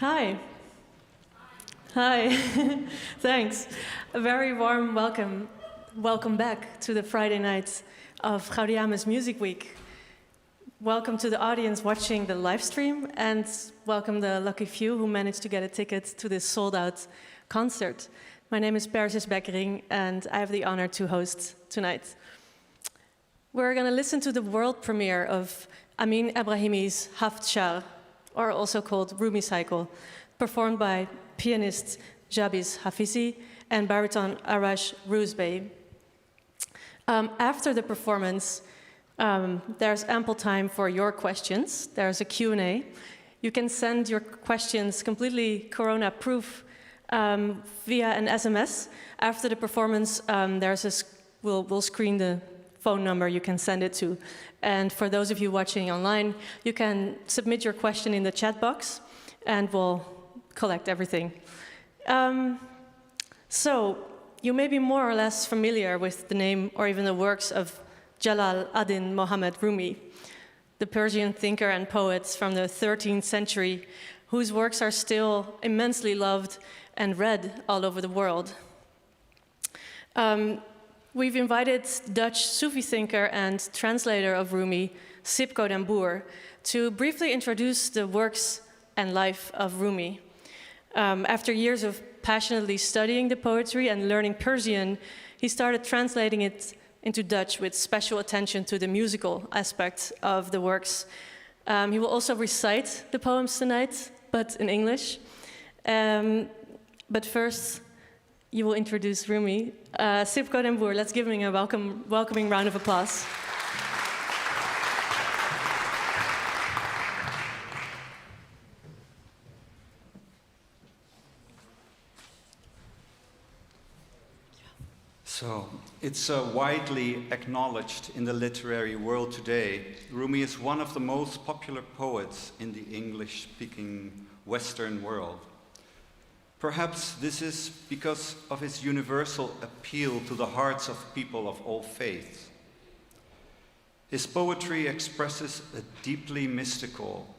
Hi. Hi. Thanks. A very warm welcome. Welcome back to the Friday nights of Gaudeamus Muziekweek. Welcome to the audience watching the live stream, and welcome the lucky few who managed to get a ticket to this sold-out concert. My name is Persian-Haft, and I have the honor to host tonight. We're going to listen to the world premiere of Amin Ebrahimi's Haft Shahr, or also called Rumi Cycle, performed by pianist Jabiz Hafizi and baritone Arash Roozbehi. After the performance, there's ample time for your questions. There's a Q&A. You can send your questions completely corona-proof via an SMS. After the performance, we'll screen the phone number you can send it to. And for those of you watching online, you can submit your question in the chat box, and we'll collect everything. So, you may be more or less familiar with the name or even the works of Jalal ad-Din Muhammad Rumi, the Persian thinker and poet from the 13th century, whose works are still immensely loved and read all over the world. We've invited Dutch Sufi thinker and translator of Rumi, Sipko den Boer, to briefly introduce the works and life of Rumi. After years of passionately studying the poetry and learning Persian, he started translating it into Dutch with special attention to the musical aspect of the works. He will also recite the poems tonight, but in English. But first, you will introduce Rumi. Sipko den Boer, let's give him a welcoming round of applause. So, it's widely acknowledged in the literary world today. Rumi is one of the most popular poets in the English-speaking Western world. Perhaps this is because of his universal appeal to the hearts of people of all faiths. His poetry expresses a deeply mystical,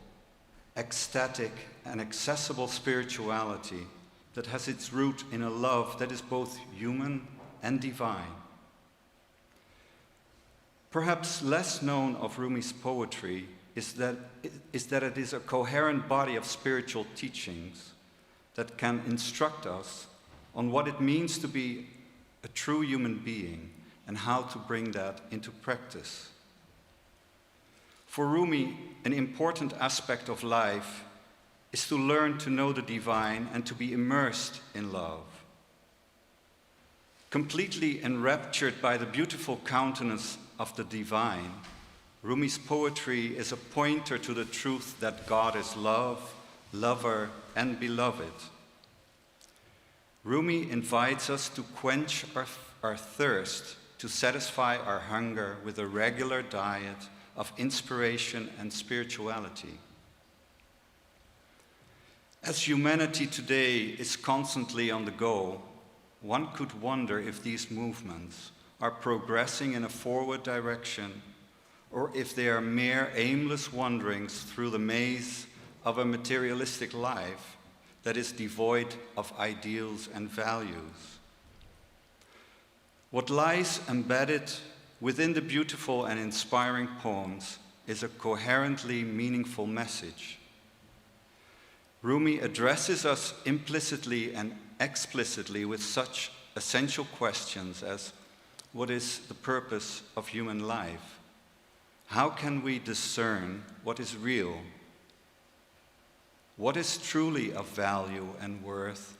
ecstatic, and accessible spirituality that has its root in a love that is both human and divine. Perhaps less known of Rumi's poetry is that it is a coherent body of spiritual teachings that can instruct us on what it means to be a true human being and how to bring that into practice. For Rumi, an important aspect of life is to learn to know the divine and to be immersed in love. Completely enraptured by the beautiful countenance of the divine, Rumi's poetry is a pointer to the truth that God is love, lover, and beloved. Rumi invites us to quench our thirst, to satisfy our hunger with a regular diet of inspiration and spirituality. As humanity today is constantly on the go, one could wonder if these movements are progressing in a forward direction, or if they are mere aimless wanderings through the maze of a materialistic life that is devoid of ideals and values. What lies embedded within the beautiful and inspiring poems is a coherently meaningful message. Rumi addresses us implicitly and explicitly with such essential questions as, what is the purpose of human life? How can we discern what is real? What is truly of value and worth?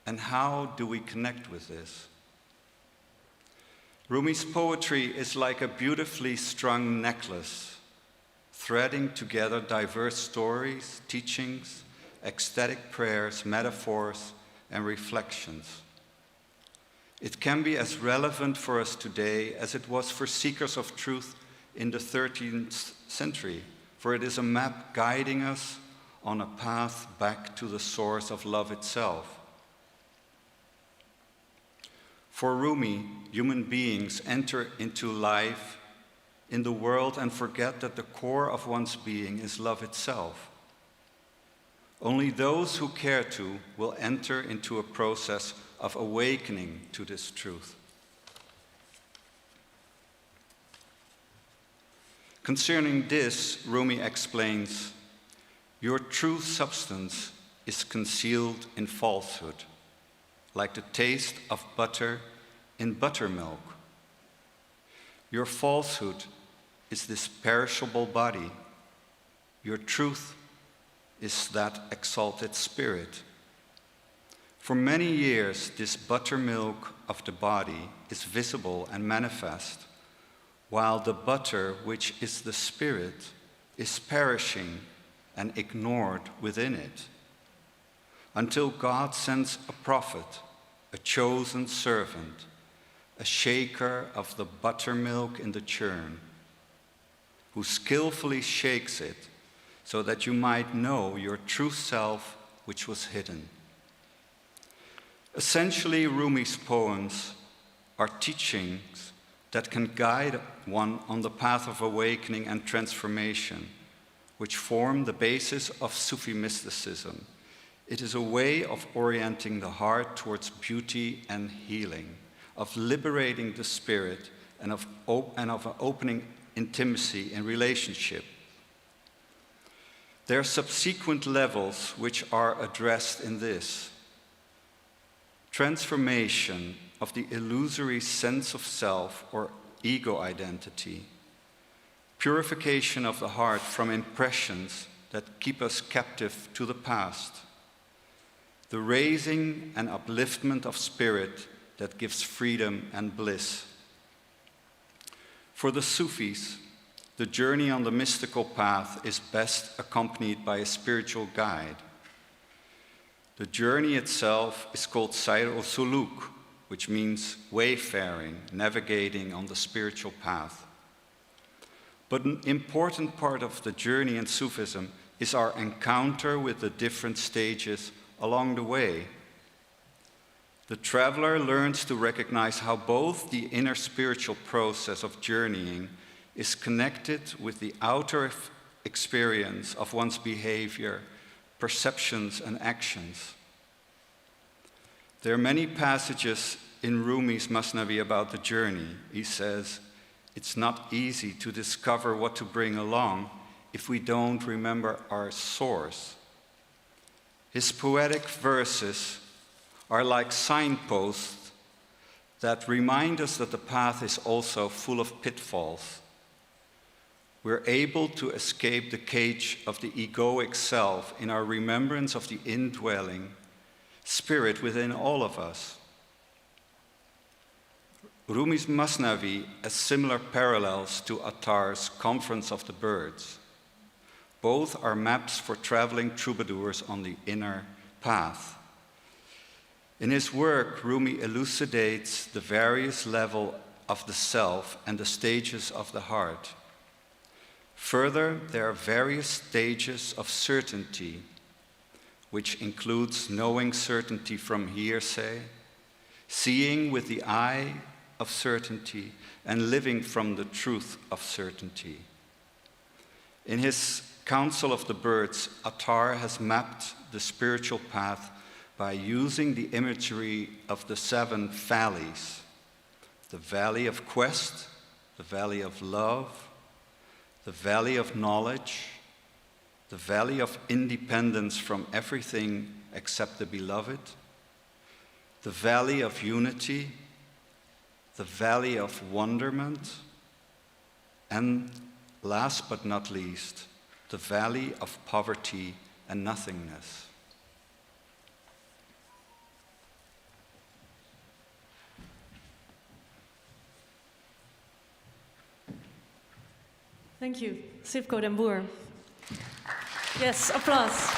And how do we connect with this? Rumi's poetry is like a beautifully strung necklace, threading together diverse stories, teachings, ecstatic prayers, metaphors, and reflections. It can be as relevant for us today as it was for seekers of truth in the 13th century, for it is a map guiding us on a path back to the source of love itself. For Rumi, human beings enter into life in the world and forget that the core of one's being is love itself. Only those who care to will enter into a process of awakening to this truth. Concerning this, Rumi explains, your true substance is concealed in falsehood, like the taste of butter in buttermilk. Your falsehood is this perishable body. Your truth is that exalted spirit. For many years, this buttermilk of the body is visible and manifest, while the butter, which is the spirit, is perishing and ignored within it, until God sends a prophet, a chosen servant, a shaker of the buttermilk in the churn, who skillfully shakes it so that you might know your true self which was hidden. Essentially, Rumi's poems are teachings that can guide one on the path of awakening and transformation, which form the basis of Sufi mysticism. It is a way of orienting the heart towards beauty and healing, of liberating the spirit, and of opening intimacy in relationship. There are subsequent levels which are addressed in this. Transformation of the illusory sense of self or ego identity. Purification of the heart from impressions that keep us captive to the past. The raising and upliftment of spirit that gives freedom and bliss. For the Sufis, the journey on the mystical path is best accompanied by a spiritual guide. The journey itself is called Sayr al-Suluk, which means wayfaring, navigating on the spiritual path. But an important part of the journey in Sufism is our encounter with the different stages along the way. The traveler learns to recognize how both the inner spiritual process of journeying is connected with the outer experience of one's behavior, perceptions, and actions. There are many passages in Rumi's Masnavi about the journey. He says, it's not easy to discover what to bring along if we don't remember our source. His poetic verses are like signposts that remind us that the path is also full of pitfalls. We're able to escape the cage of the egoic self in our remembrance of the indwelling spirit within all of us. Rumi's Masnavi has similar parallels to Attar's Conference of the Birds. Both are maps for traveling troubadours on the inner path. In his work, Rumi elucidates the various levels of the self and the stages of the heart. Further, there are various stages of certainty, which includes knowing certainty from hearsay, seeing with the eye of certainty, and living from the truth of certainty. In his Council of the Birds, Attar has mapped the spiritual path by using the imagery of the 7 valleys: the valley of quest, the valley of love, the valley of knowledge, the valley of independence from everything except the beloved, the valley of unity, the valley of wonderment, and last but not least, the valley of poverty and nothingness. Thank you, Sipko den Boer. Yes, applause.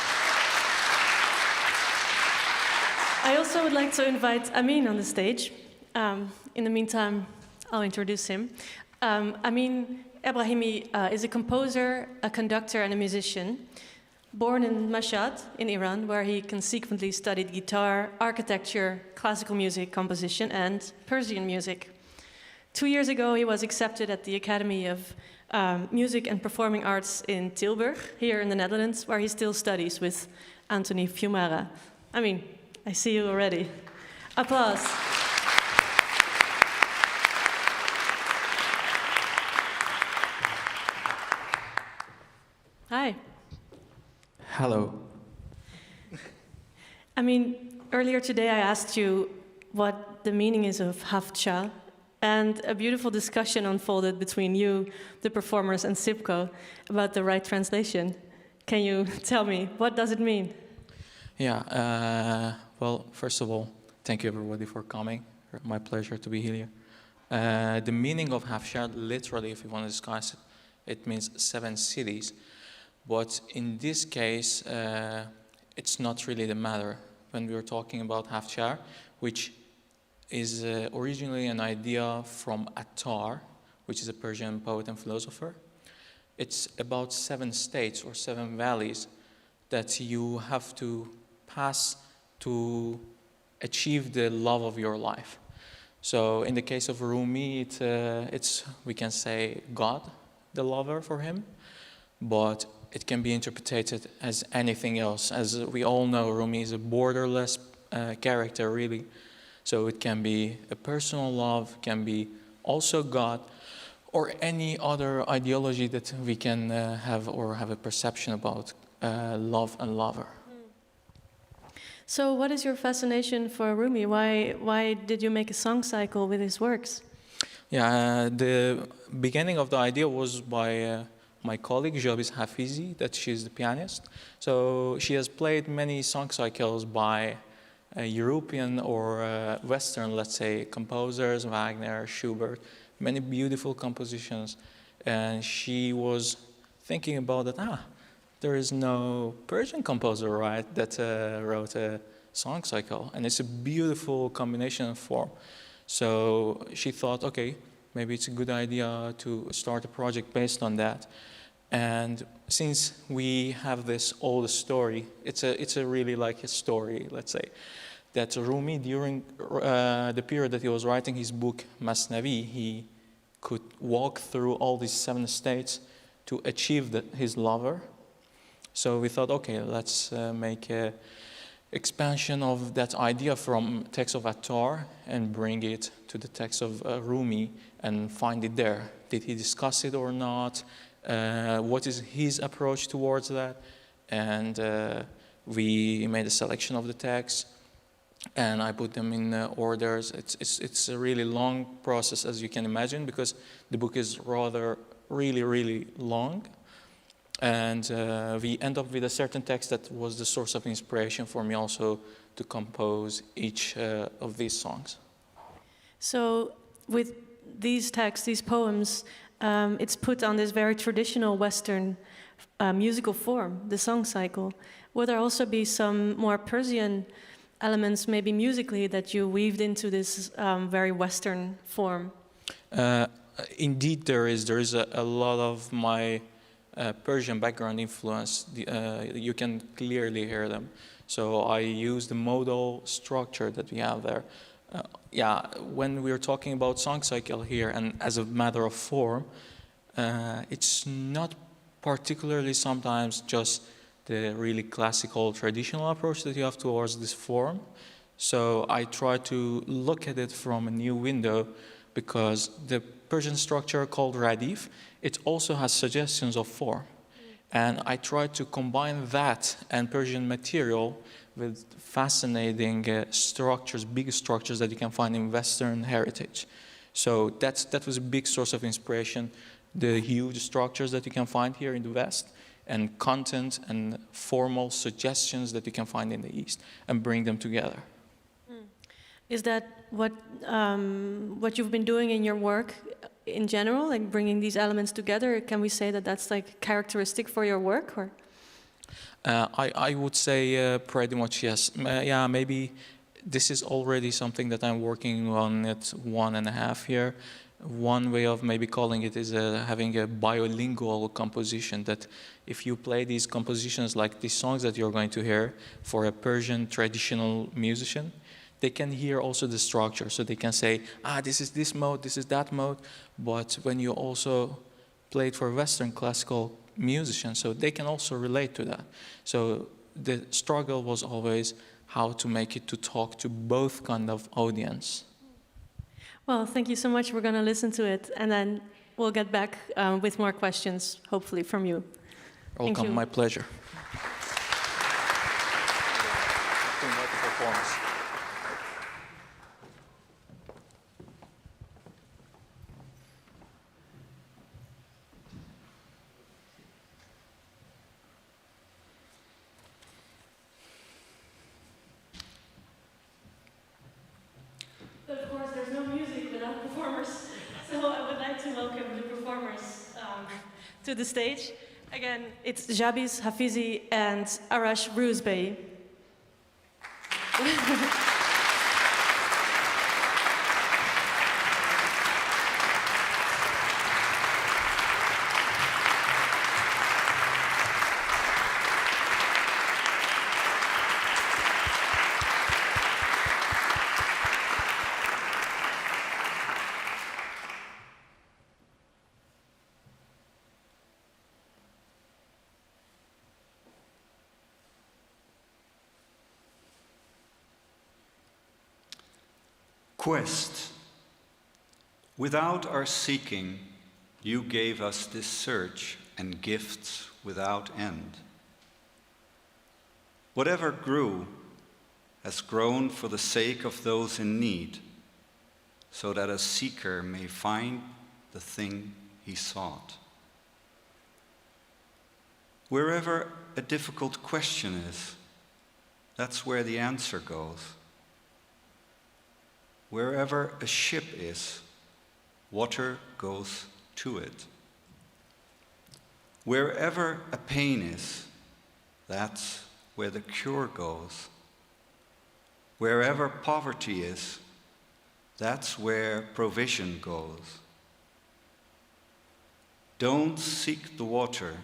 I also would like to invite Amin on the stage. In the meantime, I'll introduce him. Amin Ebrahimi is a composer, a conductor, and a musician. Born in Mashhad in Iran, where he consequently studied guitar, architecture, classical music composition, and Persian music. 2 years ago, he was accepted at the Academy of Music and Performing Arts in Tilburg, here in the Netherlands, where he still studies with Anthony Fiumara. I mean, I see you already. Applause. Hi. Hello. I mean, earlier today I asked you what the meaning is of Haft Shahr, and a beautiful discussion unfolded between you, the performers, and Sipko about the right translation. Can you tell me, what does it mean? Yeah, well, first of all, thank you everybody for coming. My pleasure to be here. The meaning of Haft Shahr, literally, if you want to discuss it, it means 7 cities. But in this case, it's not really the matter when we are talking about Haft Shahr, which is originally an idea from Attar, which is a Persian poet and philosopher. It's about 7 states or 7 valleys that you have to pass to achieve the love of your life. So in the case of Rumi, it's we can say God, the lover for him, but it can be interpreted as anything else. As we all know, Rumi is a borderless character, really. So it can be a personal love, can be also God, or any other ideology that we can have or have a perception about love and lover. So what is your fascination for Rumi? Why did you make a song cycle with his works? Yeah, the beginning of the idea was by my colleague Jabiz Hafizi, that she's the pianist. So she has played many song cycles by European or Western, let's say, composers, Wagner, Schubert, many beautiful compositions. And she was thinking about that, there is no Persian composer, right, that wrote a song cycle. And it's a beautiful combination of form. So she thought, okay, maybe it's a good idea to start a project based on that. And since we have this old story, it's a really like a story, let's say, that Rumi, during the period that he was writing his book Masnavi, he could walk through all these 7 states to achieve his lover. So we thought, okay, let's make an expansion of that idea from text of Attar and bring it to the text of Rumi and find it there. Did he discuss it or not? What is his approach towards that? And we made a selection of the texts, and I put them in orders. It's a really long process, as you can imagine, because the book is rather really long. And we end up with a certain text that was the source of inspiration for me also to compose each of these songs. So with these texts, these poems, it's put on this very traditional Western musical form, the song cycle. Will there also be some more Persian elements, maybe musically, that you weaved into this very Western form? Indeed, there is. There is a lot of my Persian background influence. You can clearly hear them. So I use the modal structure that we have there. When we're talking about song cycle here, and as a matter of form, it's not particularly sometimes just the really classical traditional approach that you have towards this form. So I try to look at it from a new window, because the Persian structure called radif, it also has suggestions of form. And I try to combine that and Persian material with fascinating structures, big structures that you can find in Western heritage. So that was a big source of inspiration, the huge structures that you can find here in the West, and content and formal suggestions that you can find in the East, and bring them together. Is that what you've been doing in your work in general, like bringing these elements together? Can we say that that's like characteristic for your work, or? I would say pretty much yes. Maybe this is already something that I'm working on at 1.5 years. One way of maybe calling it is having a bilingual composition, that if you play these compositions like these songs that you're going to hear for a Persian traditional musician, they can hear also the structure. So they can say, this is this mode, this is that mode. But when you also play it for Western classical musicians, so they can also relate to that. So the struggle was always how to make it to talk to both kind of audience. Well, thank you so much. We're going to listen to it, and then we'll get back with more questions, hopefully, from you. Welcome, my pleasure. But of course, there's no music without performers. So I would like to welcome the performers to the stage. Again, it's Jabiz, Hafizi, and Arash Roozbehi. Quest. Without our seeking, you gave us this search and gifts without end. Whatever grew has grown for the sake of those in need, so that a seeker may find the thing he sought. Wherever a difficult question is, that's where the answer goes. Wherever a ship is, water goes to it. Wherever a pain is, that's where the cure goes. Wherever poverty is, that's where provision goes. Don't seek the water,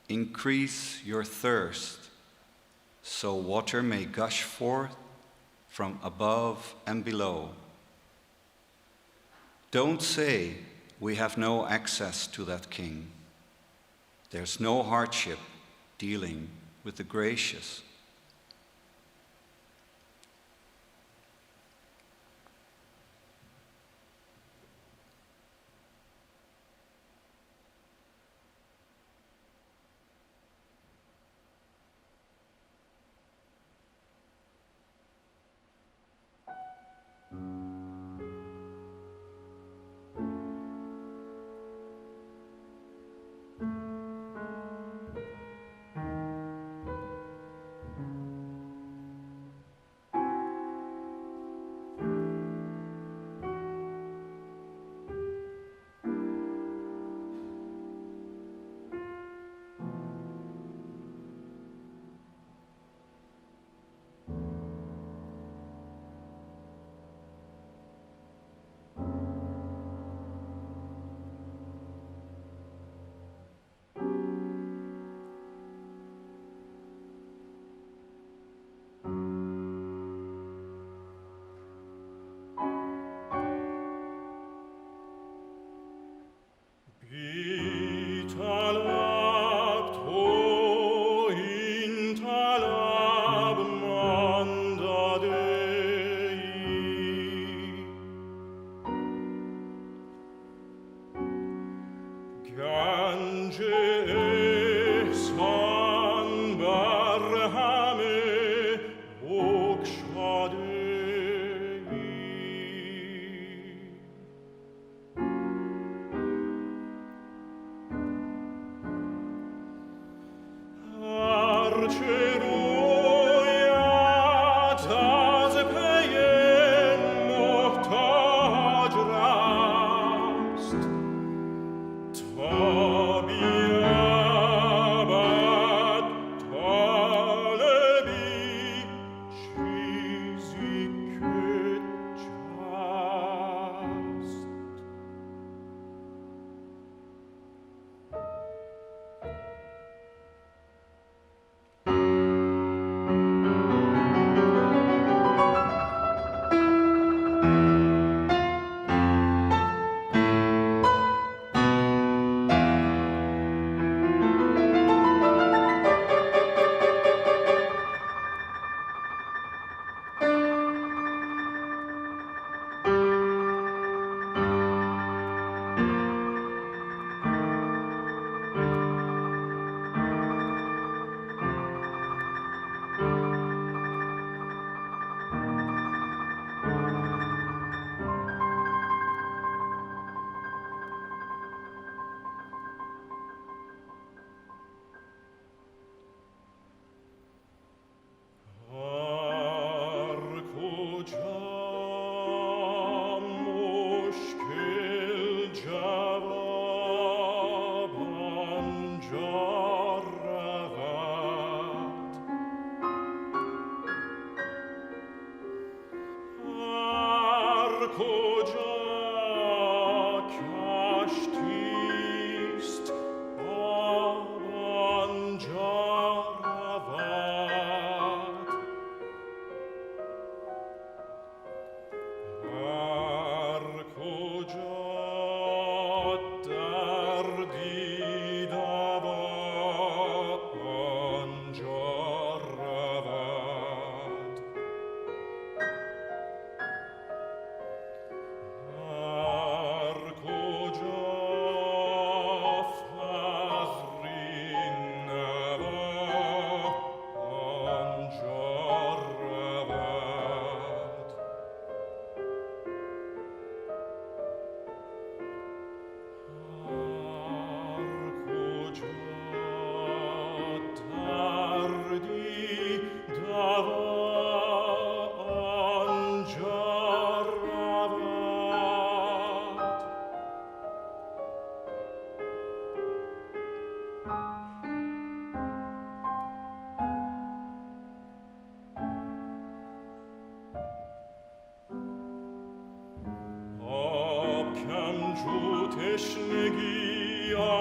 increase your thirst, so water may gush forth from above and below. Don't say, we have no access to that king. There's no hardship dealing with the gracious.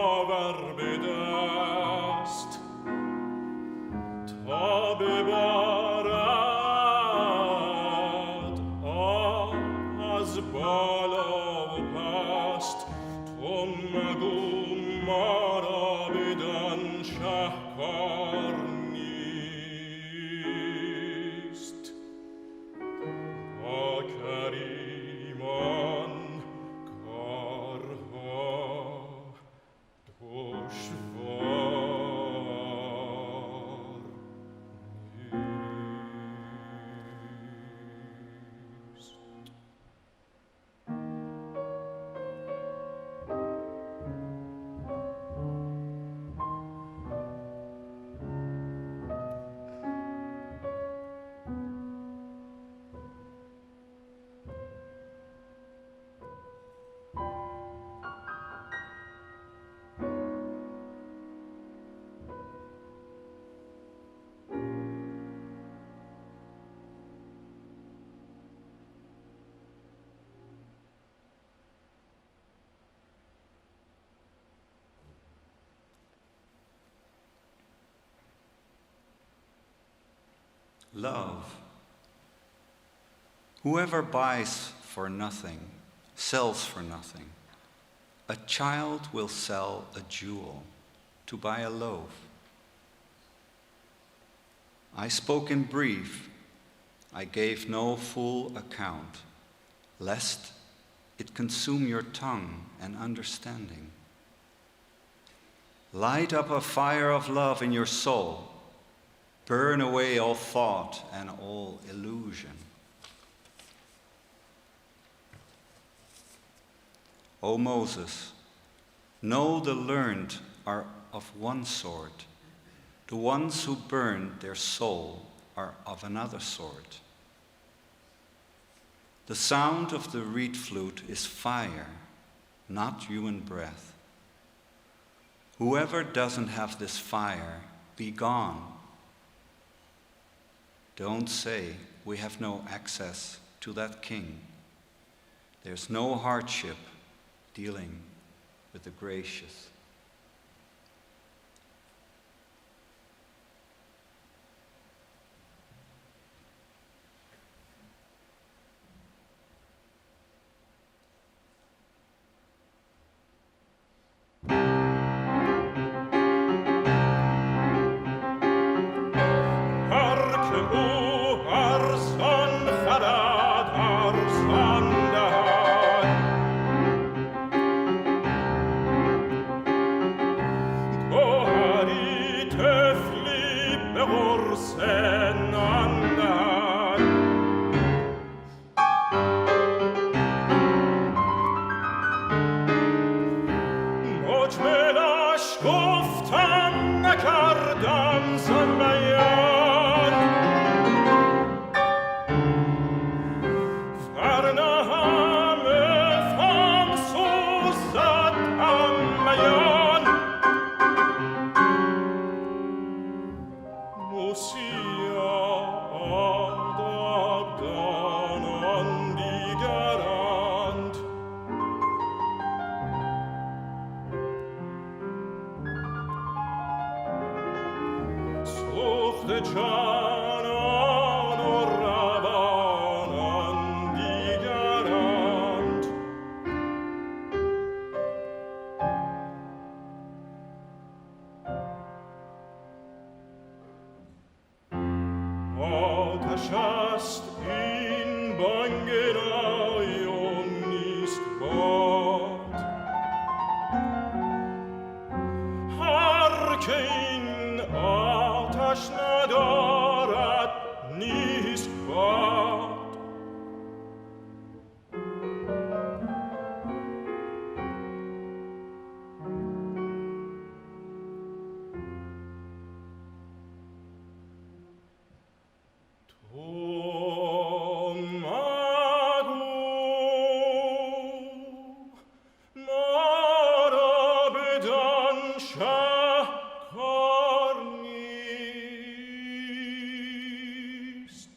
آور به دست تا ببارد آب از بالا و پست. تو مگو ما را بدان شهکار نیست. با کریمان کارها دشوار نیست. Love. Whoever buys for nothing sells for nothing. A child will sell a jewel to buy a loaf. I spoke in brief. I gave no full account, lest it consume your tongue and understanding. Light up a fire of love in your soul. Burn away all thought and all illusion. O Moses, know the learned are of one sort. The ones who burned their soul are of another sort. The sound of the reed flute is fire, not human breath. Whoever doesn't have this fire, be gone. Don't say, we have no access to that king. There's no hardship dealing with the gracious. نیست.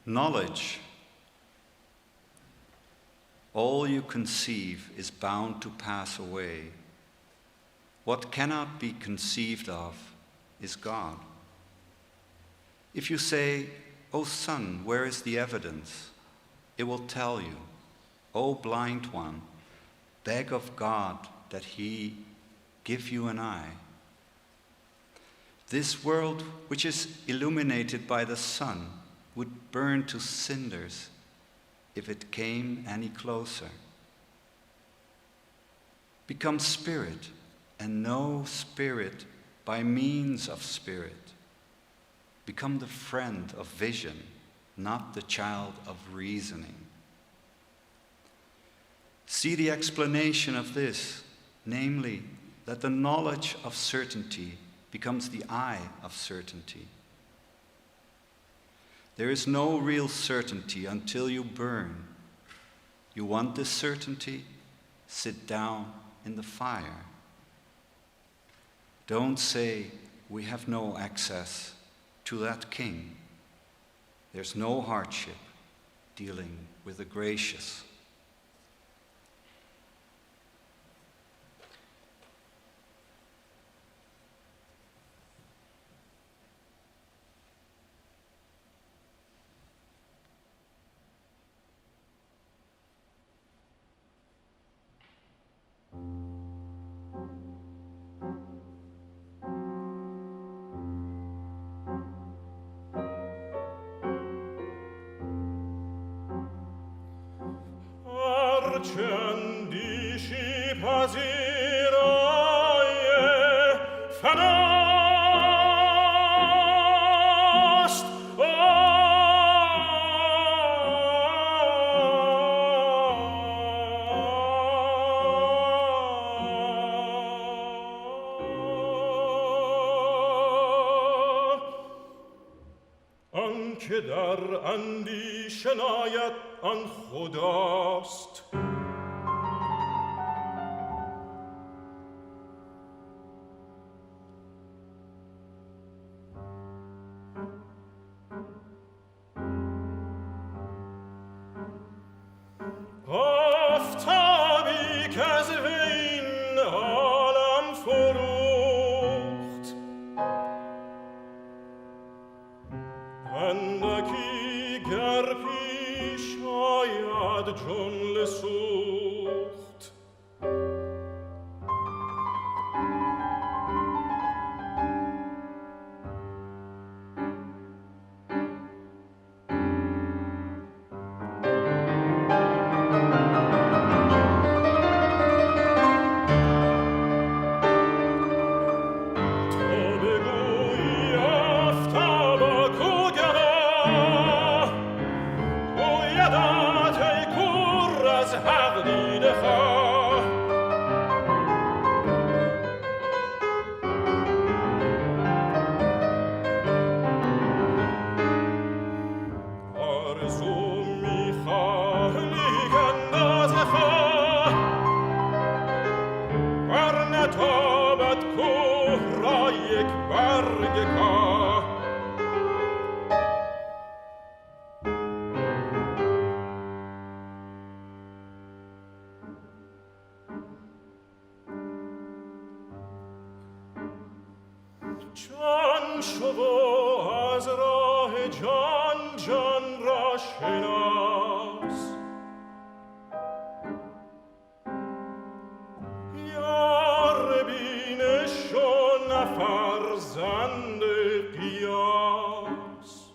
Knowledge. All you conceive is bound to pass away. What cannot be conceived of is God. If you say, "O sun, where is the evidence?" it will tell you, "O blind one, beg of God that he give you an eye." This world, which is illuminated by the sun, would burn to cinders if it came any closer. Become spirit and know spirit by means of spirit. Become the friend of vision, not the child of reasoning. See the explanation of this, namely, that the knowledge of certainty becomes the eye of certainty. There is no real certainty until you burn. You want this certainty? Sit down in the fire. Don't say, "We have no access to that king." There's no hardship dealing with the gracious. چندیشی پذیرای فناست آنکه در اندیشه ناید آن خداست. آفتابی که از این عالم فروخت، اندکی گر پیش آید جمله سوخت. جان شو و از راه جان جان را شناس. یار بینش و نه فرزند قیاس.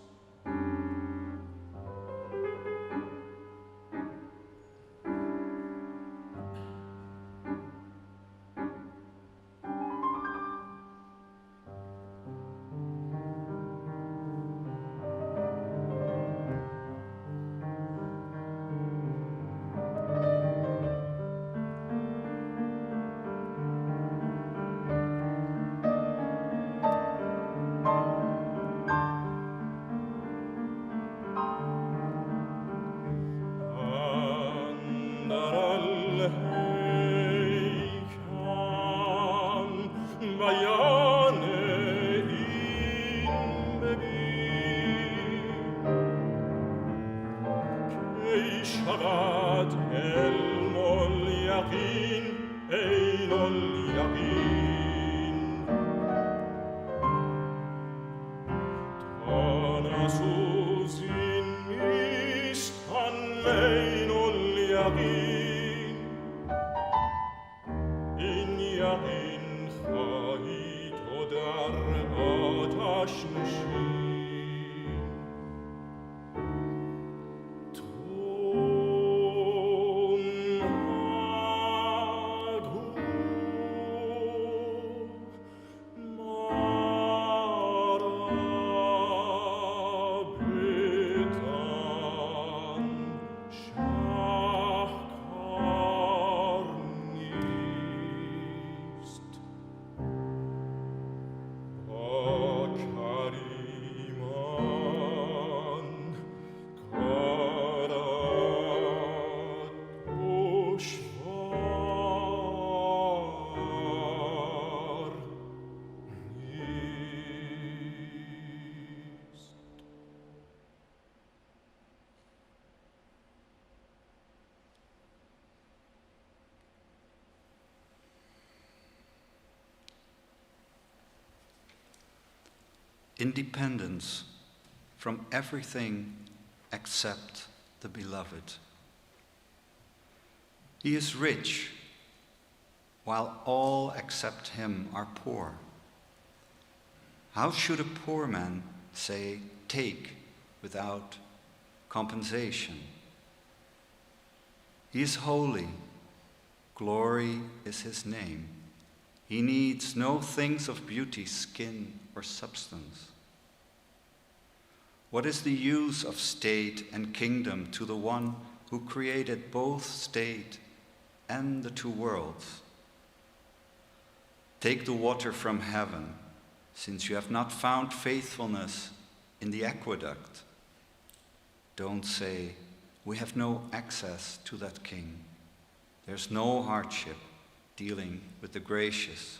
Independence from everything except the beloved. He is rich, while all except him are poor. How should a poor man say, take, without compensation? He is holy. Glory is his name. He needs no things of beauty, skin, or substance. What is the use of state and kingdom to the one who created both state and the two worlds? Take the water from heaven, since you have not found faithfulness in the aqueduct. Don't say, we have no access to that king. There's no hardship dealing with the gracious.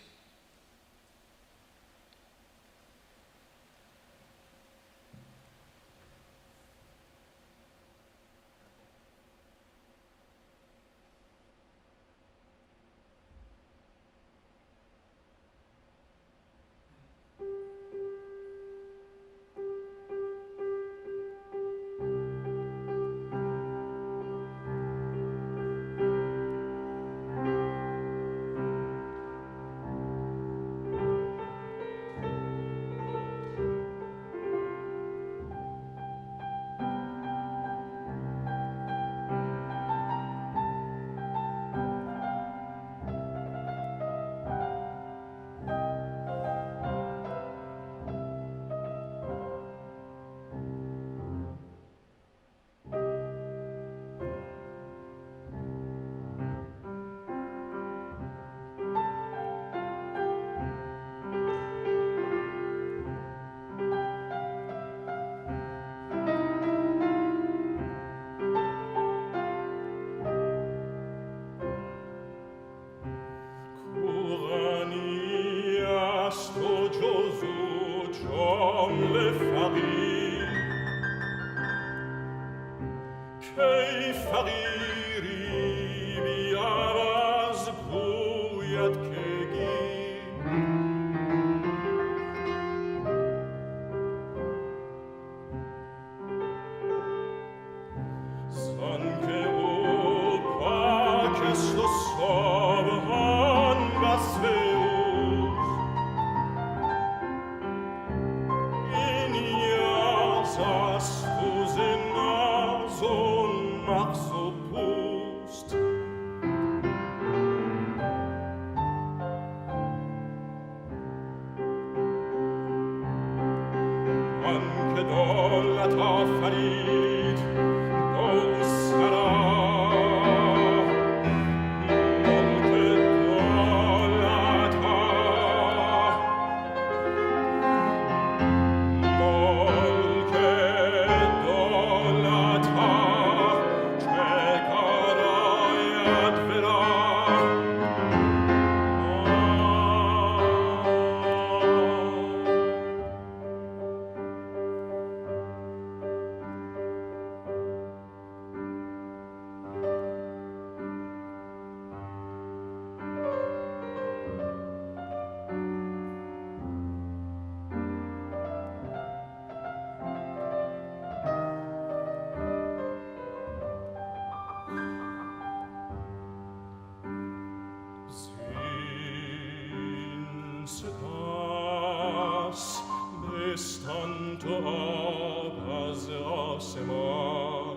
تو آب از آسمان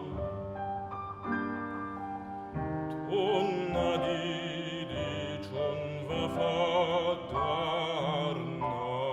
تو ندیدی چون وفا در نافتان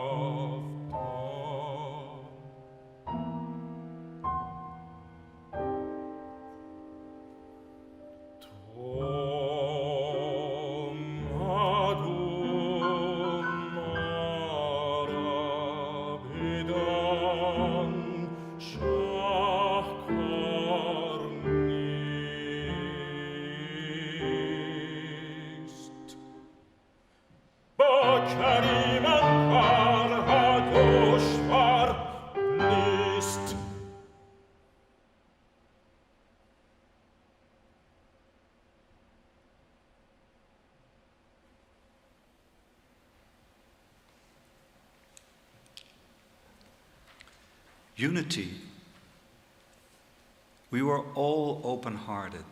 Unity. We were all open-hearted,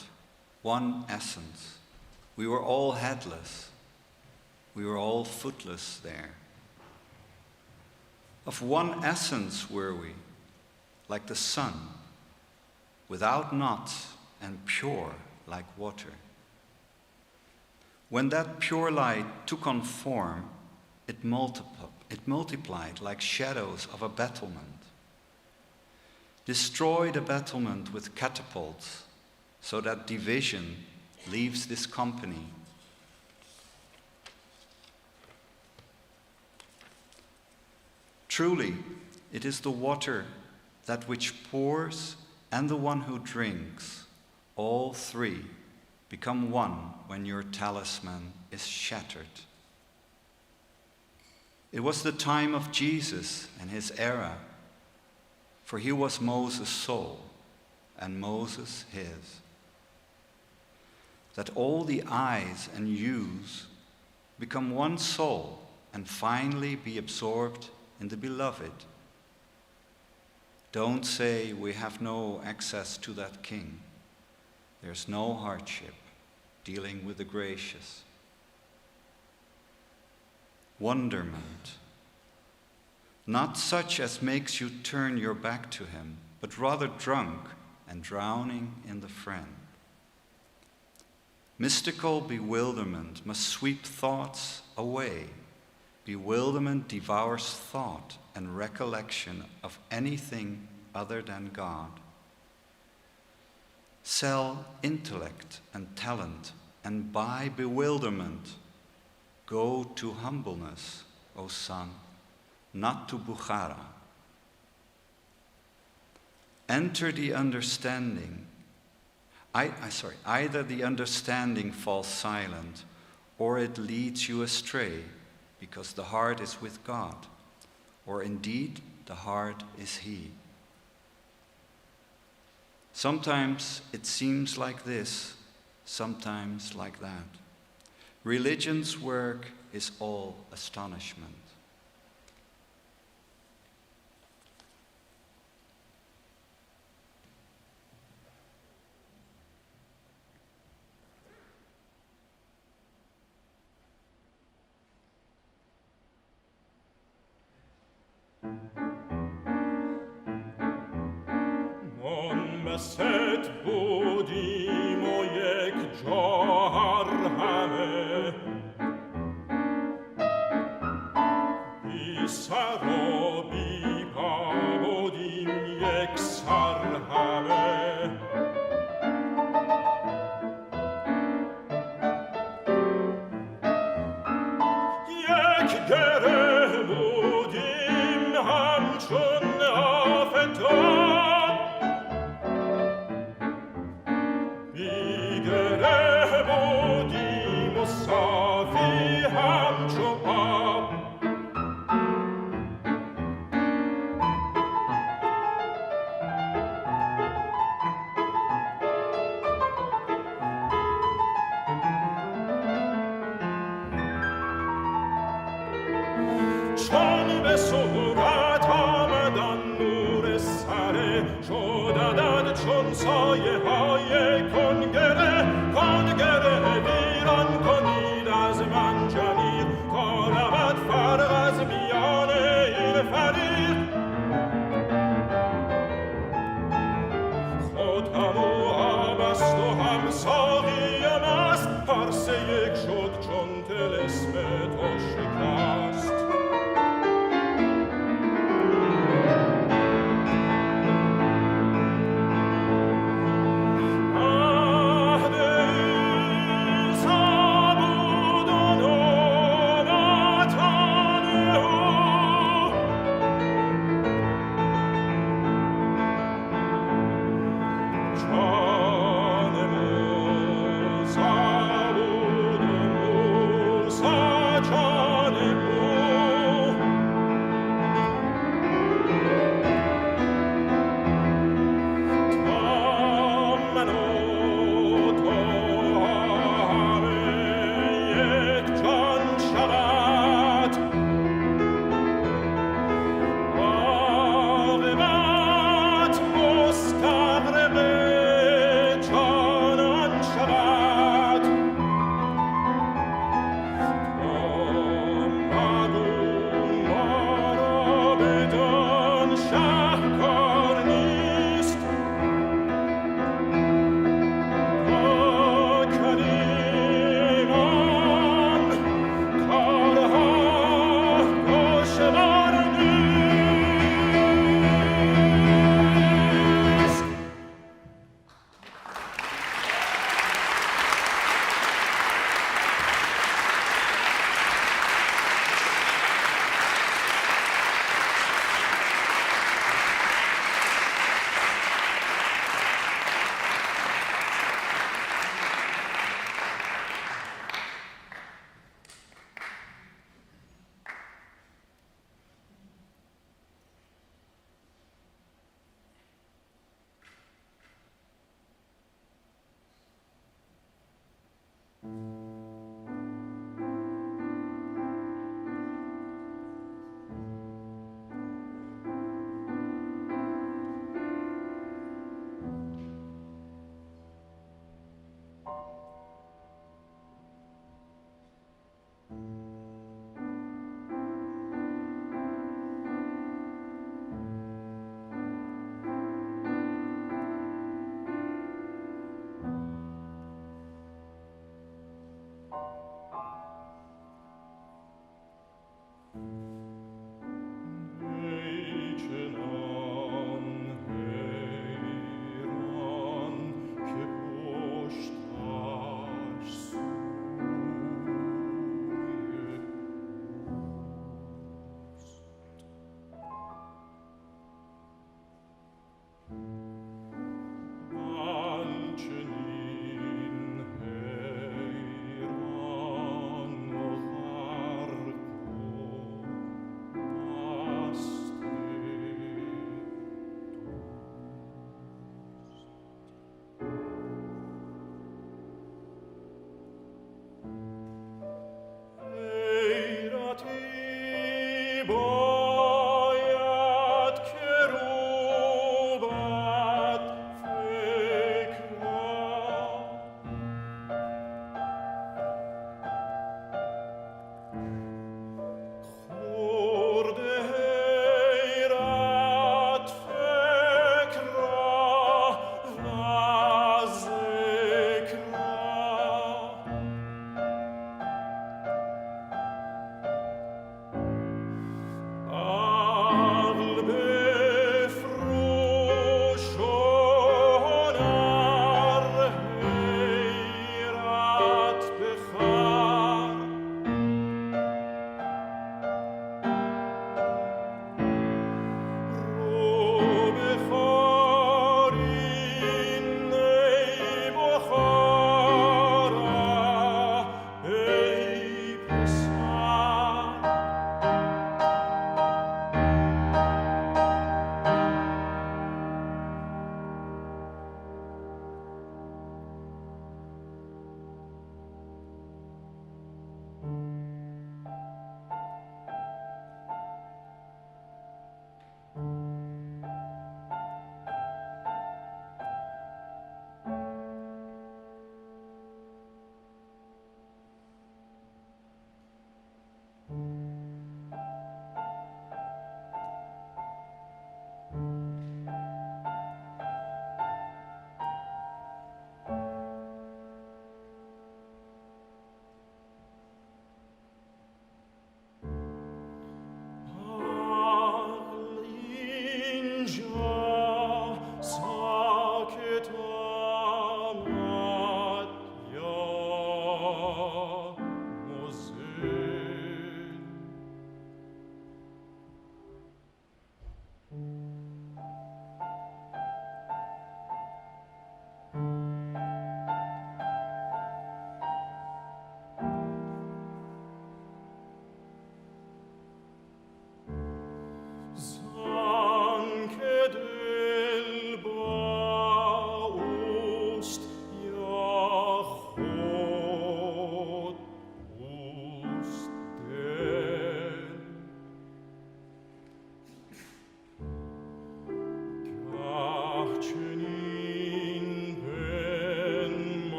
one essence. We were all headless. We were all footless there. Of one essence were we, like the sun, without knots and pure like water. When that pure light took on form, it multiplied like shadows of a battlement. Destroy the battlement with catapults, so that division leaves this company. Truly, it is the water, that which pours, and the one who drinks, all three become one when your talisman is shattered. It was the time of Jesus and his era, for he was Moses' soul, and Moses his. That all the I's and U's become one soul and finally be absorbed in the beloved. Don't say we have no access to that king. There's no hardship dealing with the gracious. Wonderment. Not such as makes you turn your back to him, but rather drunk and drowning in the friend. Mystical bewilderment must sweep thoughts away. Bewilderment devours thought and recollection of anything other than God. Sell intellect and talent and buy bewilderment. Go to humbleness, O son, not to Bukhara. Enter the understanding. Either the understanding falls silent, or it leads you astray, because the heart is with God, or indeed the heart is He. Sometimes it seems like this, sometimes like that. Religion's work is all astonishment. ست بودیم و یک جا همه بی سر و بی پا بودیم یک سر همه یک گره بودیم همچون آفتاب چون به صورت آمدن نور سره شددن چون سایه های کنگره ویران کنید از من جنید تا رود فرق از میان این فریق فلک شد چون طلسم تو شکست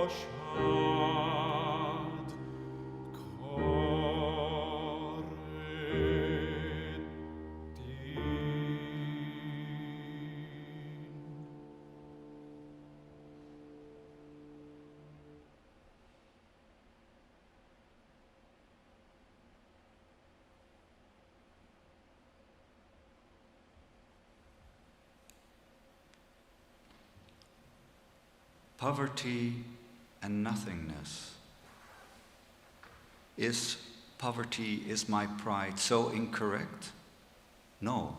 باشد کار دین. Poverty and nothingness. Is poverty is my pride so incorrect? No.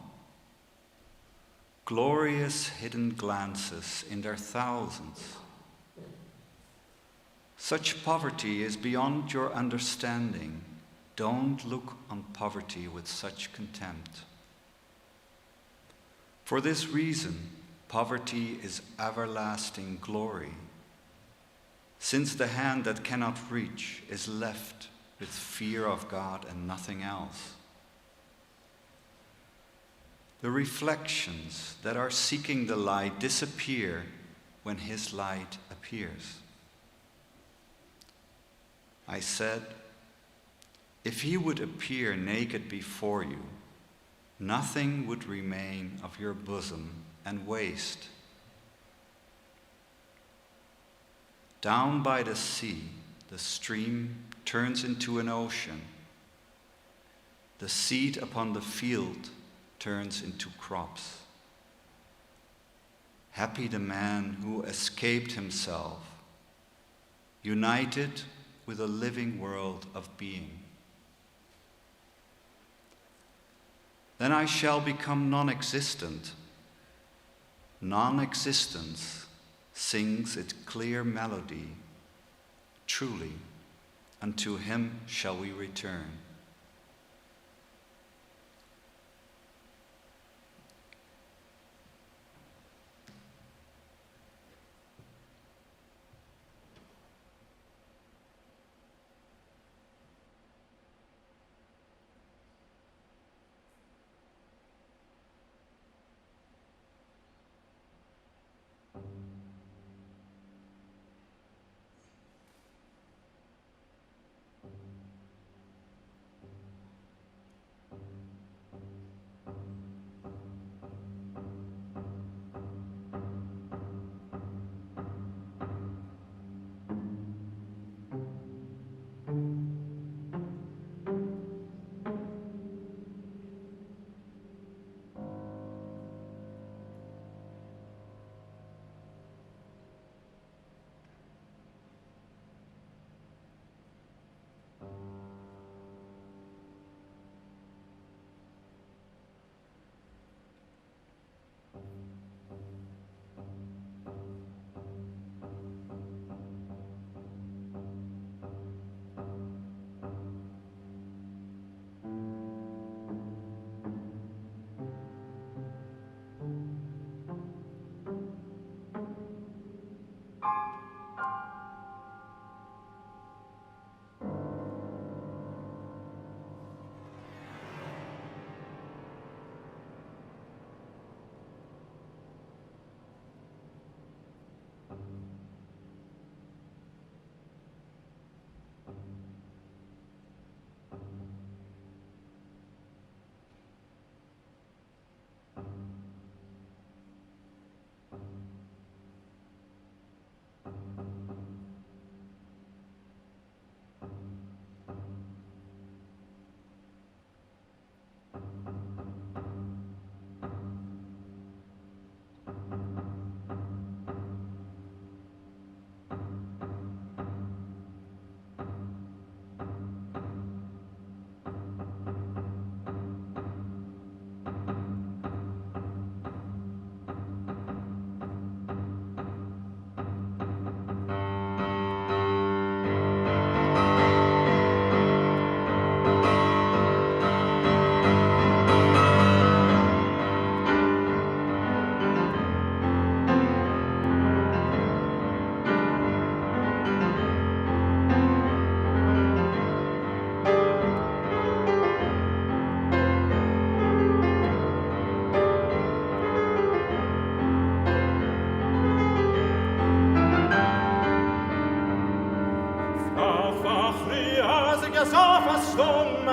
Glorious hidden glances in their thousands. Such poverty is beyond your understanding. Don't look on poverty with such contempt. For this reason, poverty is everlasting glory, since the hand that cannot reach is left with fear of God and nothing else. The reflections that are seeking the light disappear when His light appears. I said, if He would appear naked before you, nothing would remain of your bosom and waste. Down by the sea, the stream turns into an ocean. The seed upon the field turns into crops. Happy the man who escaped himself, united with a living world of being. Then I shall become non-existent. Non-existence sings its clear melody. Truly, unto Him shall we return.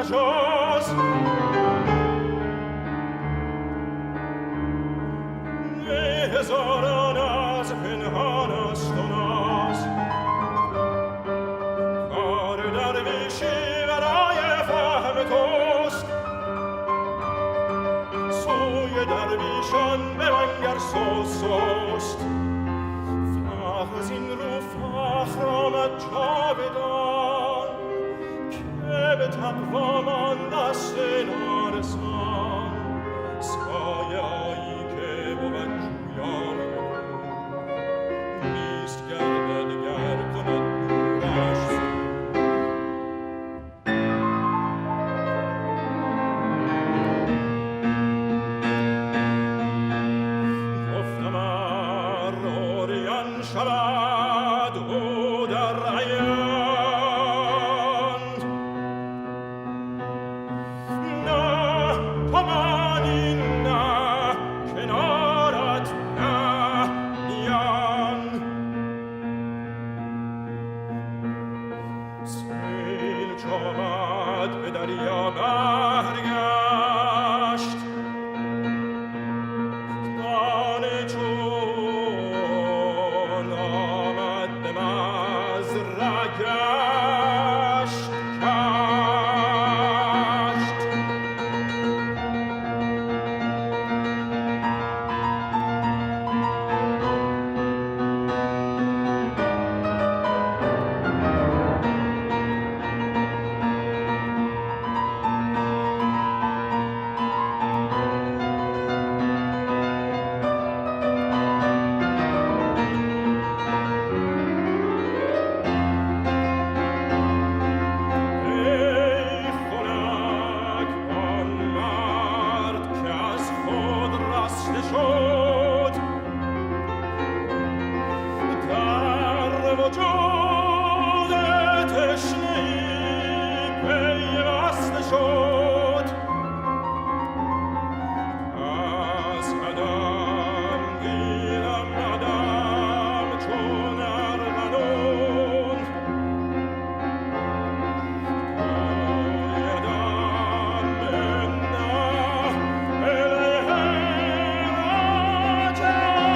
مجاز هزاران از پنهان است و ناز کار درویشی برای فهم توست سوی درویشان بمنگر سوست فخر از این رو فخر آمد جاودان که به تقوا ماند است نارسان سایه آیی که بود جویان نیست گردد گر کند نورش گفتم ار عریان شود او در عیان نه پمانی نه کنارت نه میان سیل چامد به دریا برگشت دانه چون آمد به مزرعه گشت ای خنک آن مرد که از خود رسته شد در وجود تشنه‌ای پیوسته شد از قدم گیرم قدم چون ارغنون پایدم منا الیه راجعان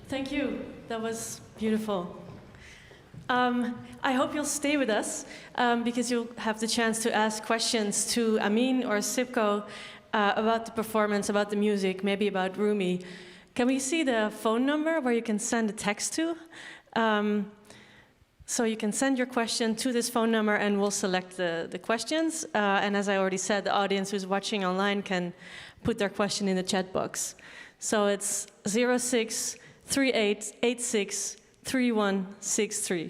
Thank you. That was beautiful. I hope you'll stay with us because you'll have the chance to ask questions to Amin or Sipko about the performance, about the music, maybe about Rumi. Can we see the phone number where you can send a text to? So you can send your question to this phone number and we'll select the questions. And as I already said, the audience who's watching online can put their question in the chat box. So it's 0638863163.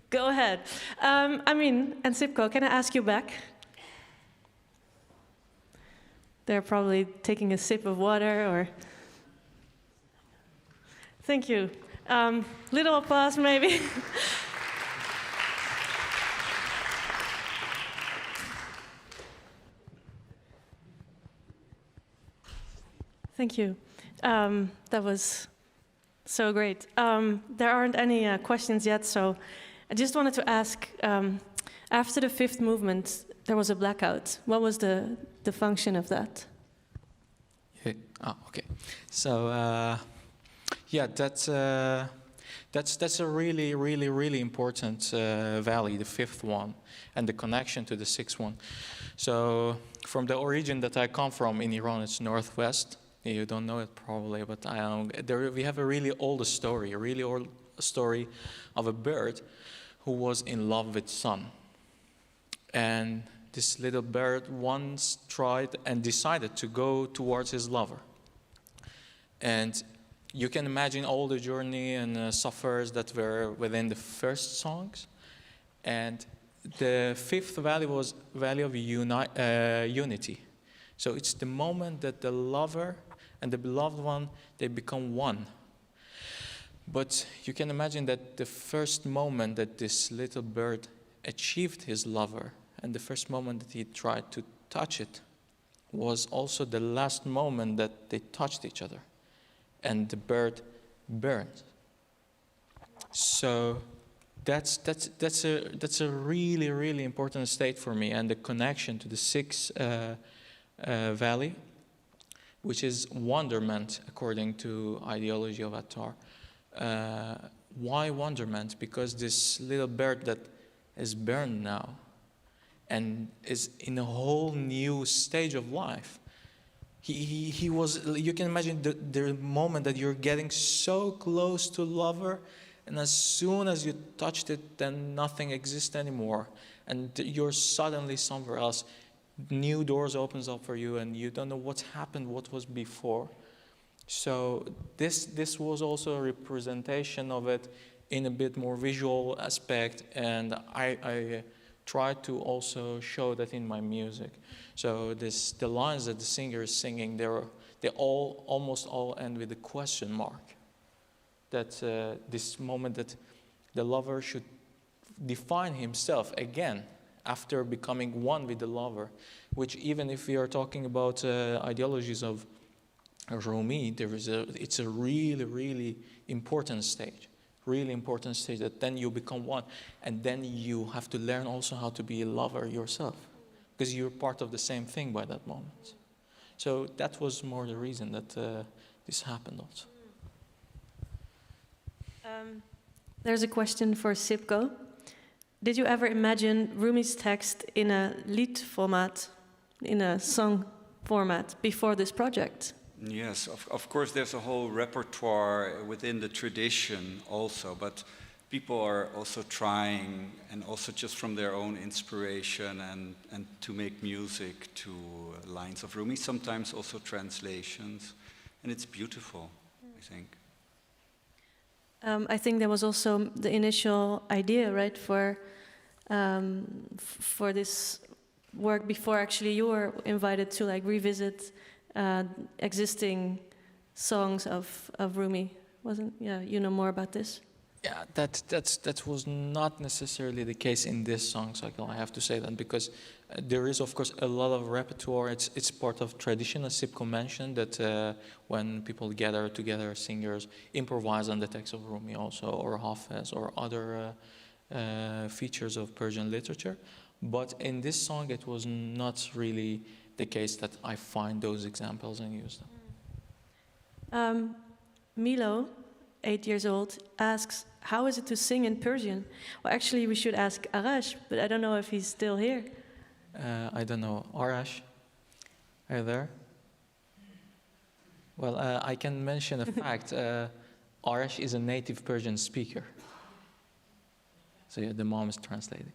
Go ahead. Amin and Sipko, can I ask you back? They're probably taking a sip of water or... Thank you. Little applause, maybe. Thank you. That was so great. There aren't any questions yet, so I just wanted to ask After the fifth movement, there was a blackout. What was the function of that? Yeah. Oh, okay. So, yeah, that's a really, really, really important valley, the fifth one, and the connection to the sixth one. So, from the origin that I come from in Iran, it's northwest. You don't know it probably, but we have a really old story, of a bird who was in love with sun. And this little bird once tried and decided to go towards his lover. And you can imagine all the journey and suffers that were within the first songs. And the fifth valley was valley of unity. So it's the moment that the lover and the beloved one, they become one. But you can imagine that the first moment that this little bird achieved his lover, and the first moment that he tried to touch it, was also the last moment that they touched each other, and the bird burned. So that's a really, really important state for me, and the connection to the sixth valley, which is wonderment according to ideology of Attar. Why wonderment? Because this little bird that is burned now and is in a whole new stage of life. He was, you can imagine the moment that you're getting so close to lover, and as soon as you touched it, then nothing exists anymore. And you're suddenly somewhere else. New doors opens up for you, and you don't know what's happened, what was before. So this was also a representation of it in a bit more visual aspect, and I tried to also show that in my music. So the lines that the singer is singing, they almost all end with a question mark. That this moment that the lover should define himself again after becoming one with the lover, which even if we are talking about ideologies of Rumi, it's a really, really important stage. Really important stage that then you become one, and then you have to learn also how to be a lover yourself, because you're part of the same thing by that moment. So that was more the reason that this happened also. There's a question for Sipko. Did you ever imagine Rumi's text in a lied format, in a song format, before this project? Yes, of course there's a whole repertoire within the tradition also, but people are also trying, and also just from their own inspiration, and to make music to lines of Rumi, sometimes also translations, and it's beautiful, I think. I think there was also the initial idea, right, for this work before actually you were invited to like revisit existing songs of Rumi, wasn't? Yeah, you know more about this. Yeah, that was not necessarily the case in this song cycle. I have to say that, because there is of course a lot of repertoire. It's part of tradition, as Sipko mentioned, that when people gather together, singers improvise on the text of Rumi also, or Hafiz, or other features of Persian literature. But in this song, it was not really the case that I find those examples and use them. Milo, 8 years old, asks, how is it to sing in Persian? Well, actually, we should ask Arash, but I don't know if he's still here. I don't know. Arash, are you there? Well, I can mention a fact. Arash is a native Persian speaker. So yeah, the mom is translating.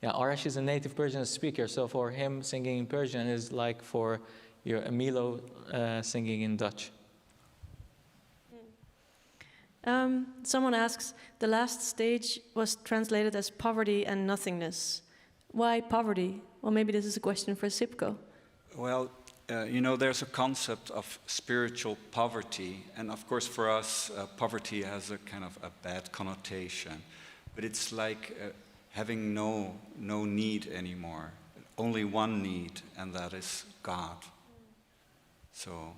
Yeah, Arash is a native Persian speaker, so for him singing in Persian is like for your Milo singing in Dutch. Someone asks, the last stage was translated as poverty and nothingness. Why poverty? Well, maybe this is a question for Sipko. Well, you know, there's a concept of spiritual poverty, and of course for us, poverty has a kind of a bad connotation, but it's like having no need anymore, only one need, and that is God. So,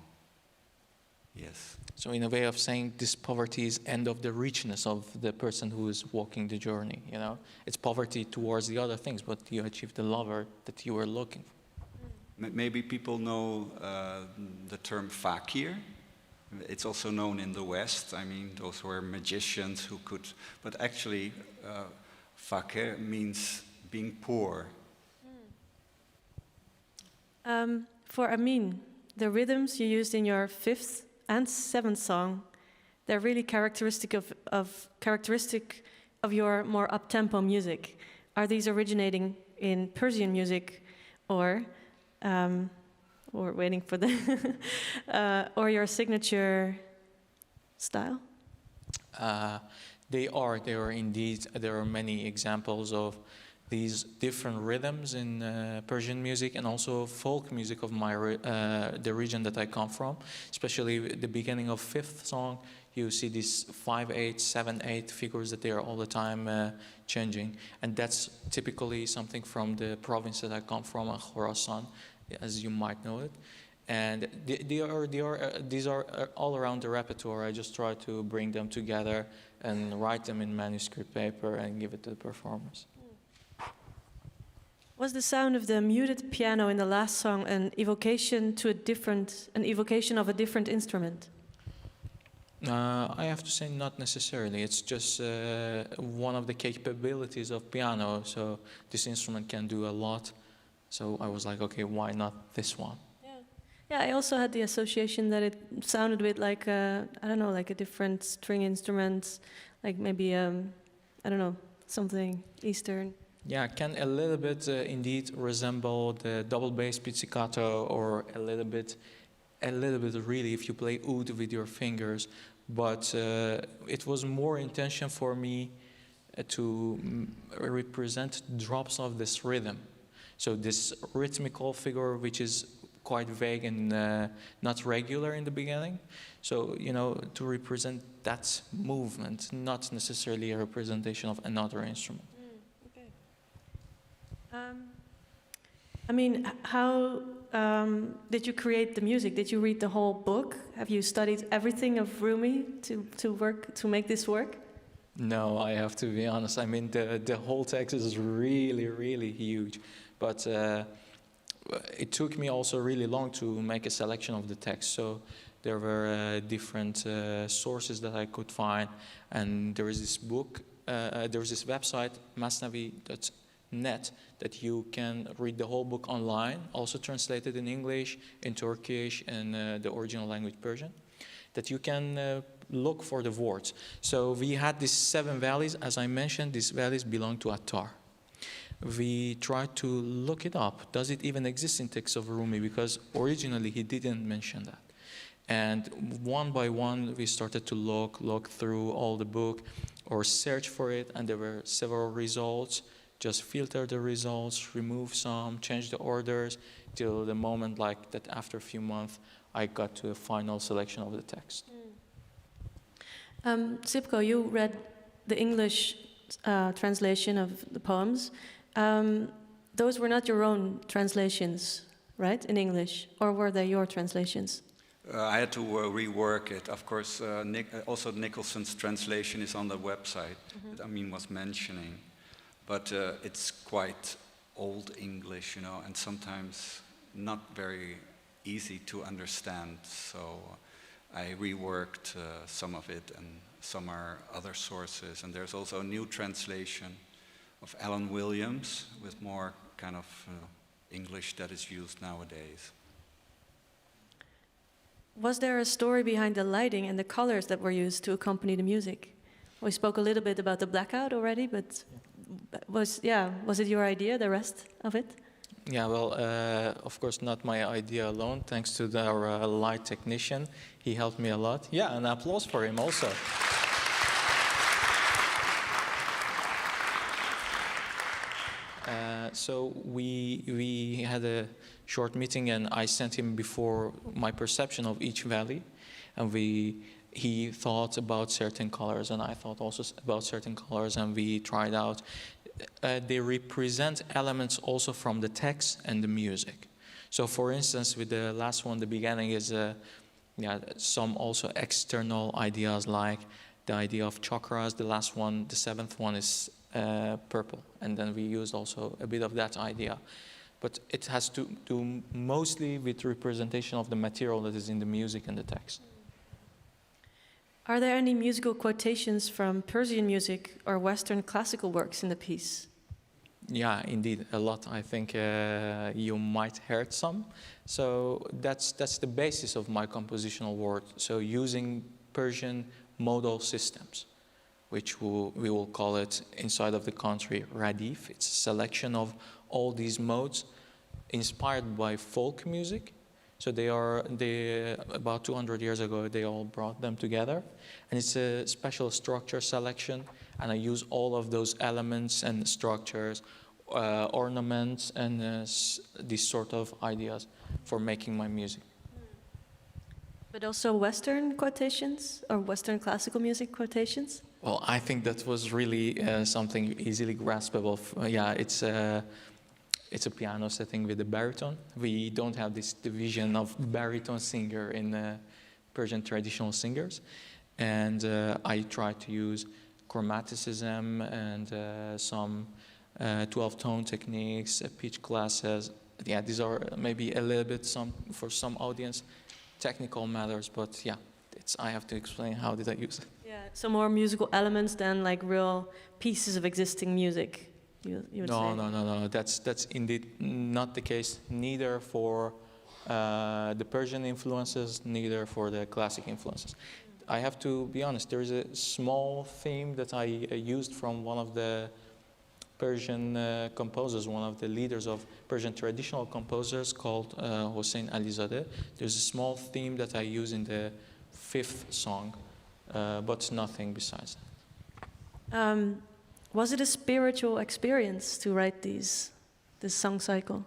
Yes. So in a way of saying this poverty is end of the richness of the person who is walking the journey, you know? It's poverty towards the other things, but you achieve the lover that you were looking for. Maybe people know the term fakir. It's also known in the West. I mean, those were magicians who could, but actually, fakir means being poor. For Amin, the rhythms you used in your 5th and 7th song, they're really characteristic of your more up-tempo music. Are these originating in Persian music, or waiting for the or your signature style? They are indeed. There are many examples of these different rhythms in Persian music and also folk music of the region that I come from. Especially the beginning of 5th song, you see these 5/8, 7/8 figures that they are all the time changing, and that's typically something from the province that I come from, Khorasan, as you might know it. And these are all around the repertoire. I just try to bring them together and write them in manuscript paper and give it to the performers. Was the sound of the muted piano in the last song an evocation of a different instrument? I have to say not necessarily. It's just one of the capabilities of piano. So this instrument can do a lot. So I was like, okay, why not this one? Yeah, I also had the association that it sounded a bit like like a different string instrument, like maybe something Eastern. Yeah, it can a little bit indeed resemble the double bass pizzicato, or a little bit really if you play oud with your fingers. But it was more intention for me to represent drops of this rhythm. So this rhythmical figure, which is quite vague and not regular in the beginning. So, to represent that movement, not necessarily a representation of another instrument. Okay. I mean, how did you create the music? Did you read the whole book? Have you studied everything of Rumi to make this work? No, I have to be honest. I mean, the whole text is really, really huge. But it took me also really long to make a selection of the text. So there were different sources that I could find. And there is this book, there is this website, Masnavi.net, that you can read the whole book online, also translated in English, in Turkish, and the original language Persian, that you can look for the words. So we had these 7 valleys. As I mentioned, these valleys belong to Attar. We tried to look it up. Does it even exist in texts of Rumi? Because originally he didn't mention that. And one by one, we started to look through all the book or search for it, and there were several results. Just filter the results, remove some, change the orders, till the moment like that after a few months, I got to a final selection of the text. Sipko, you read the English translation of the poems. Those were not your own translations, right, in English? Or were they your translations? I had to rework it. Of course, also Nicholson's translation is on the website that Amin was mentioning. But it's quite old English, and sometimes not very easy to understand. So I reworked some of it, and some are other sources. And there's also a new translation of Alan Williams with more kind of English that is used nowadays. Was there a story behind the lighting and the colors that were used to accompany the music? We spoke a little bit about the blackout already, but was it your idea, the rest of it? Yeah, well, of course, not my idea alone. Thanks to our light technician, he helped me a lot. Yeah, an applause for him also. So we had a short meeting, and I sent him before my perception of each valley, and he thought about certain colors, and I thought also about certain colors, and we tried out. They represent elements also from the text and the music. So for instance, with the last one, the beginning is yeah, some also external ideas like the idea of chakras. The last one, the seventh one, is purple, and then we used also a bit of that idea. But it has to do mostly with representation of the material that is in the music and the text. Are there any musical quotations from Persian music or Western classical works in the piece? Yeah, indeed, a lot. I think you might heard some. So that's the basis of my compositional work. So using Persian modal systems, which we will call it inside of the country radif. It's a selection of all these modes inspired by folk music. So they about 200 years ago, they all brought them together. And it's a special structure selection. And I use all of those elements and structures, ornaments, and these sort of ideas for making my music. But also Western quotations or Western classical music quotations? Well, I think that was really something easily graspable. Yeah, it's a piano setting with a baritone. We don't have this division of baritone singer in Persian traditional singers. And I try to use chromaticism and some 12-tone techniques, pitch classes. Yeah, these are maybe a little bit for some audience technical matters, but yeah, I have to explain how did I use it. Yeah, some more musical elements than like real pieces of existing music. You would say. No. That's indeed not the case. Neither for the Persian influences, neither for the classic influences. I have to be honest. There is a small theme that I used from one of the Persian composers, one of the leaders of Persian traditional composers called Hossein Alizadeh. There's a small theme that I use in the fifth song, but nothing besides that. Was it a spiritual experience to write this song cycle?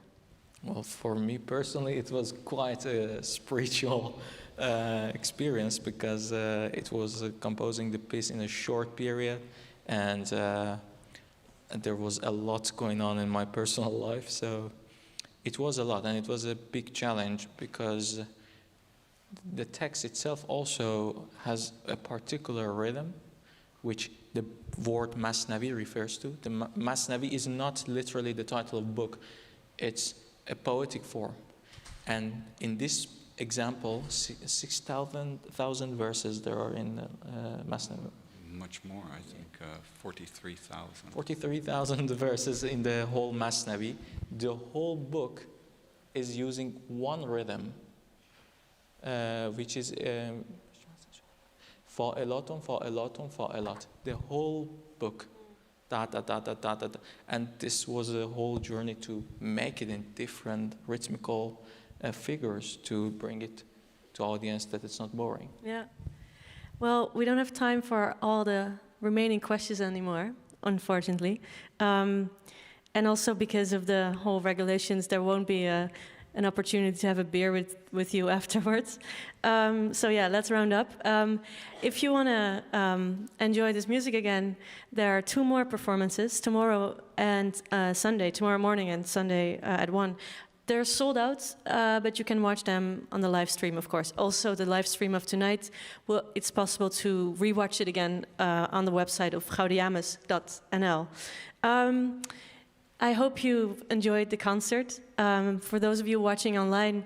Well, for me personally, it was quite a spiritual experience because it was composing the piece in a short period, and there was a lot going on in my personal life, so it was a lot, and it was a big challenge because the text itself also has a particular rhythm, which the word Masnavi refers to. The Masnavi is not literally the title of book, it's a poetic form. And in this example, 6,000 verses there are in Masnavi. Much more, I think, 43,000. 43,000 verses in the whole Masnavi. The whole book is using one rhythm, which is fa'elatun, fa'elatun, fa'elat. The whole book. Da, da, da, da, da, da, da. And this was a whole journey to make it in different rhythmical figures to bring it to audience that it's not boring. Yeah. Well, we don't have time for all the remaining questions anymore, unfortunately. And also because of the whole regulations, there won't be an opportunity to have a beer with you afterwards. So yeah, let's round up. If you want to enjoy this music again, there are 2 more performances, tomorrow and Sunday, tomorrow morning and Sunday at 1. They're sold out, but you can watch them on the live stream, of course. Also, the live stream of tonight, it's possible to rewatch it again on the website of Gaudeamus.nl. I hope you enjoyed the concert. For those of you watching online,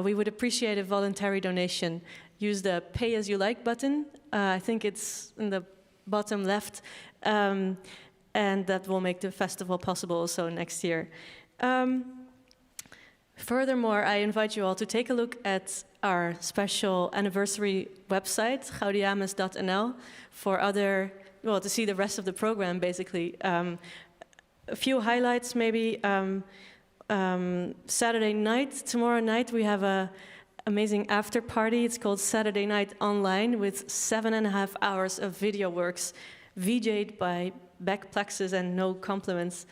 we would appreciate a voluntary donation. Use the Pay As You Like button. I think it's in the bottom left. And that will make the festival possible also next year. Furthermore, I invite you all to take a look at our special anniversary website, Gaudeamus.nl, to see the rest of the program, basically. A few highlights, maybe. Saturday night, tomorrow night, we have an amazing after party. It's called Saturday Night Online, with 7.5 hours of video works, VJ'd by Beck Plexus and No Compliments.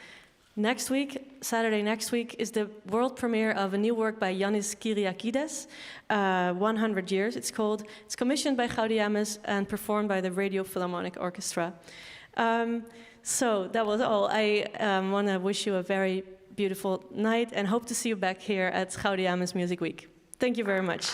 Next week, Saturday next week, is the world premiere of a new work by Yannis Kyriakides, 100 Years, it's called. It's commissioned by Gaudeamus and performed by the Radio Philharmonic Orchestra. So that was all. I want to wish you a very beautiful night and hope to see you back here at Gaudeamus Music Week. Thank you very much.